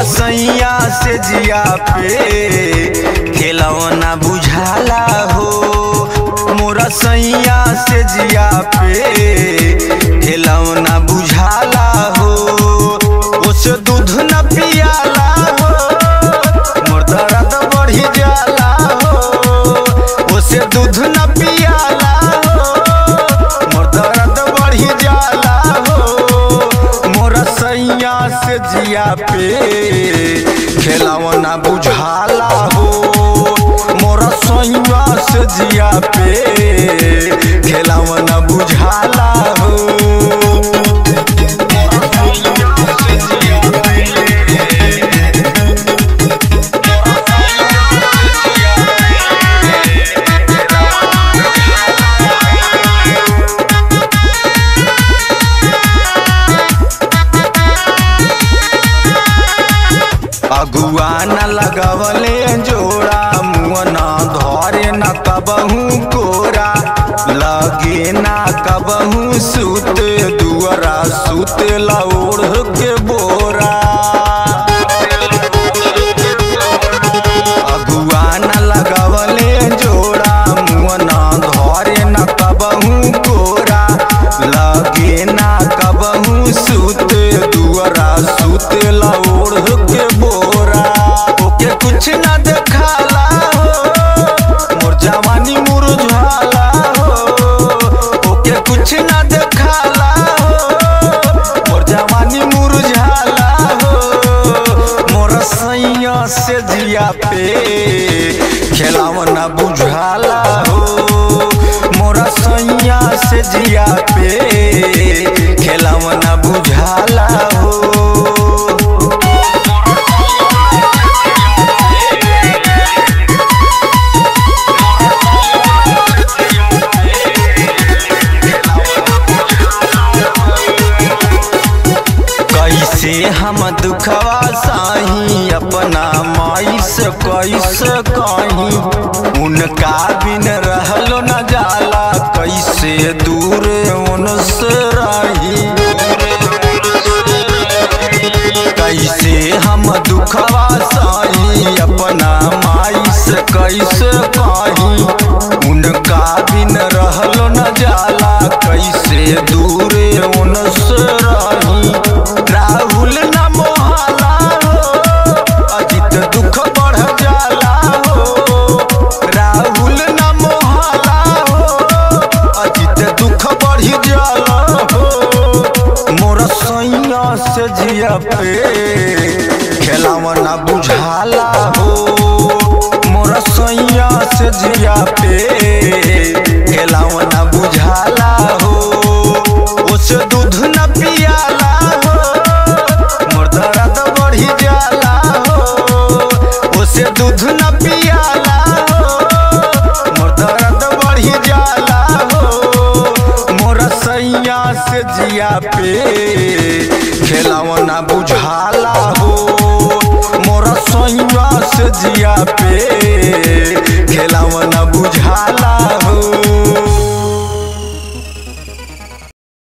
सैया से जिया पे खेलौना बुझाला हो। मोरा सैया से जिया पे खेलौना बुझाला हो। उस दूध न पियाला हो मोर दर्द बढ़ी जाला हो। उसे दूध न पियाला हो मोर दर्द बढ़ी जाला हो। मोरा सैया से जिया पे खेलौना बुझाला हो। मोरा सैया से जिया पे खेलौना बुझाला हो। अगुआ न लगवले जोड़ा मुँह न धरे न कबहू कोरा। लगे न कबहू सुत दुआरा सुत लौड़ के बोरा। अगुआ न लगवले जोड़ा मुँह न धरे न कबहू कोरा। लगे न कबहू सुत दुआरा सुत लौड़ के बोरा। ओके कुछ न देखाला हो मोर जवानी मुरझाला हो। ओके कुछ न देखाला हो मोर जवानी मुरझाला हो। मोर सैया से जिया पे खेलौना बुझाला हो। मोरा सैया से जिया पे खेलौना बुझाला हो। कैसे हम दुखवा साही अपना माई से कैसे कहीं। उनका बिन रहलो न जाला कैसे दूर उनसे रही। कैसे हम दुखवा साही अपना माई से कैसे कहीं। उनका बिन रहलो न जाला कैसे दूर उनसे रही। राहुल न मोहाला हो अजित दुख बढ़ जाला हो। राहुल न मोहाला हो अजित दुख बढ़ी जाला हो। मोर सैया से जिया पे खेलौना बुझाला हो। मोर सैया से जिया पे खेलौना बुझाला हो। उस दूध न पियाला हो मोर दर्द बढ़ी जाला हो। उसे दूध न पियाला हो मोर दर्द बढ़ी जाला हो। मोर सैया से जिया पे खेलौना बुझाला हो। मोर सैया से जिया पे खेलौना बुझाला